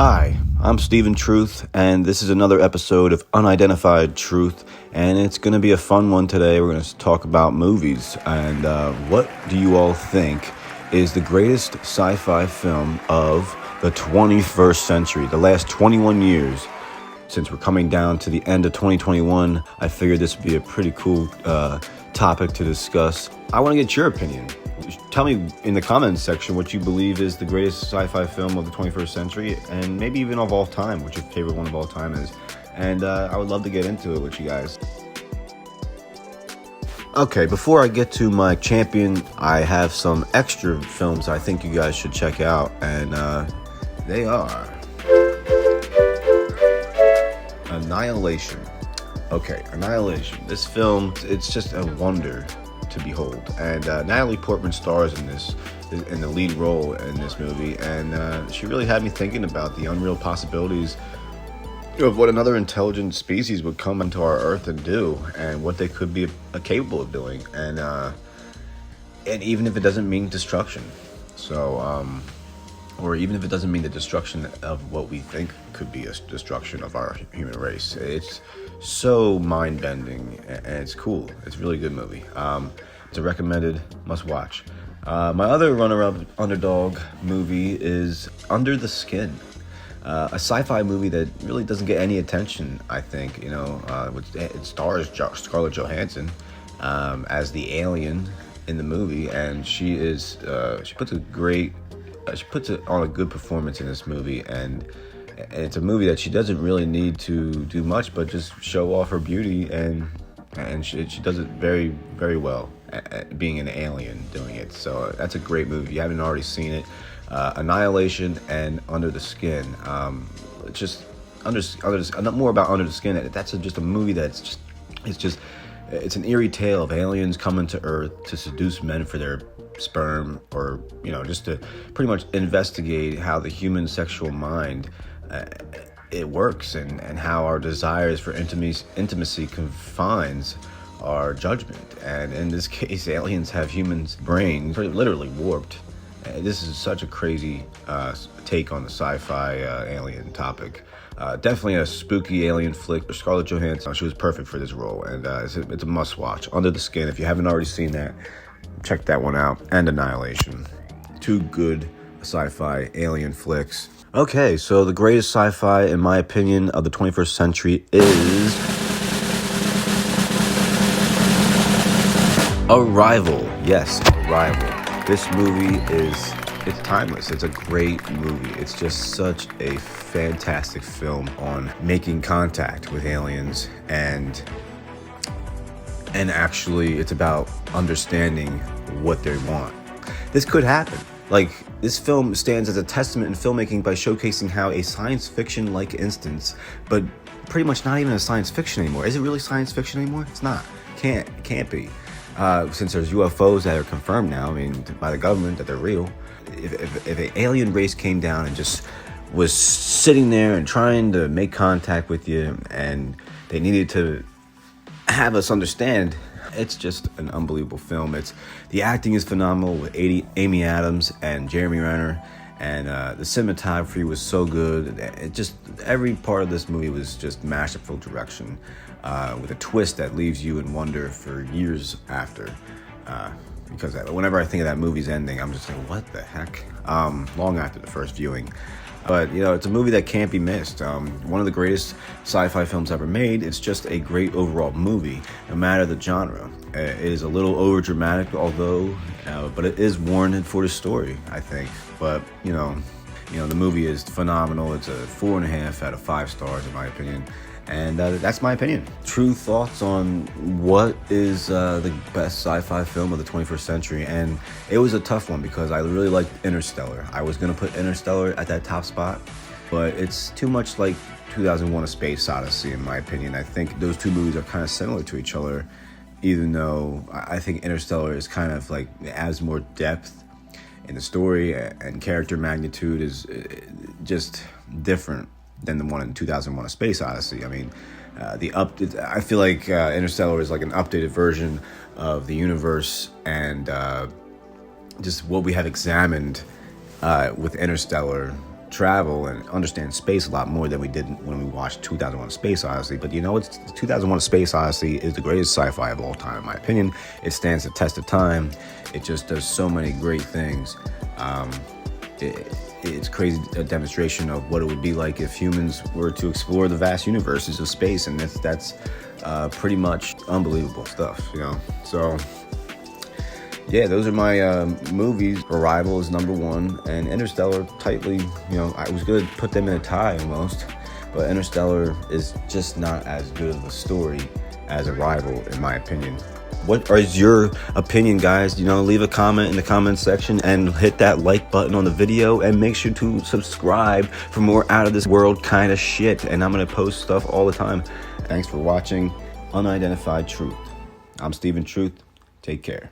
Hi, I'm Stephen Truth, and this is another episode of Unidentified Truth, and it's going to be a fun one today. We're going to talk about movies, and what do you all think is the greatest sci-fi film of the 21st century, the last 21 years? Since we're coming down to the end of 2021, I figured this would be a pretty cool topic to discuss. I want to get your opinion. Tell me in the comments section what you believe is the greatest sci-fi film of the 21st century, and maybe even of all time, what your favorite one of all time is. And I would love to get into it with you guys. Okay, before I get to my champion, I have some extra films I think you guys should check out, and they are Annihilation. Okay, Annihilation. This film, it's just a wonder to behold. And Natalie Portman stars in the lead role in this movie, and she really had me thinking about the unreal possibilities of what another intelligent species would come into our Earth and do, and what they could be capable of doing, and even if it doesn't mean destruction. So, or even if it doesn't mean the destruction of what we think could be a destruction of our human race. It's so mind-bending, and it's cool. It's a really good movie. It's a recommended must-watch. My other runner-up underdog movie is Under the Skin, a sci-fi movie that really doesn't get any attention, I think. It stars Scarlett Johansson as the alien in the movie, and she puts on a good performance in this movie, and it's a movie that she doesn't really need to do much but just show off her beauty, and she does it very, very well at being an alien doing it. So that's a great movie. If you haven't already seen it, Annihilation and Under the Skin. More about Under the Skin. That's just a movie that's it's an eerie tale of aliens coming to Earth to seduce men for their sperm, or just to pretty much investigate how the human sexual mind it works, and how our desires for intimacy confines our judgment. And in this case, aliens have humans' brains literally warped. This is such a crazy take on the sci-fi alien topic. Definitely a spooky alien flick. Scarlett Johansson, she was perfect for this role, and it's a must-watch. Under the Skin, if you haven't already seen that, check that one out. And Annihilation. Two good sci-fi alien flicks. Okay, so the greatest sci-fi, in my opinion, of the 21st century is Arrival. Yes, Arrival. This movie it's timeless. It's a great movie. It's just such a fantastic film on making contact with aliens, and actually it's about understanding what they want. This could happen. Like, this film stands as a testament in filmmaking by showcasing how a science fiction-like instance, but pretty much not even a science fiction anymore. Is it really science fiction anymore? It's not. Can't be. Since there's UFOs that are confirmed now, by the government, that they're real. If an alien race came down and just was sitting there and trying to make contact with you, and they needed to have us understand, it's just an unbelievable film. The acting is phenomenal with Amy Adams and Jeremy Renner, and the cinematography was so good. Every part of this movie was just masterful direction, with a twist that leaves you in wonder for years after. Because whenever I think of that movie's ending, I'm just like, what the heck? Long after the first viewing. But, it's a movie that can't be missed. One of the greatest sci-fi films ever made. It's just a great overall movie, no matter the genre. It is a little over-dramatic, but it is warranted for the story, I think. But, the movie is phenomenal. It's a 4.5 out of 5 stars, in my opinion. And that's my opinion. True thoughts on what is the best sci-fi film of the 21st century. And it was a tough one because I really liked Interstellar. I was going to put Interstellar at that top spot, but it's too much like 2001: A Space Odyssey, in my opinion. I think those two movies are kind of similar to each other, even though I think Interstellar is kind of like, it adds more depth in the story, and character magnitude is just different than the one in 2001: A Space Odyssey. I feel like Interstellar is like an updated version of the universe, and just what we have examined with Interstellar travel and understand space a lot more than we did when we watched 2001: Space Odyssey. But you know, it's 2001: Space Odyssey is the greatest sci-fi of all time, in my opinion. It stands the test of time. It just does so many great things. It's crazy, a demonstration of what it would be like if humans were to explore the vast universes of space, and that's pretty much unbelievable stuff, you know. So yeah, those are my movies. Arrival is number one, and Interstellar tightly, you know, I was going to put them in a tie almost, but Interstellar is just not as good of a story as Arrival, in my opinion. What is your opinion, guys? You know, leave a comment in the comment section and hit that like button on the video, and make sure to subscribe for more out of this world kind of shit. And I'm going to post stuff all the time. Thanks for watching Unidentified Truth. I'm Steven Truth. Take care.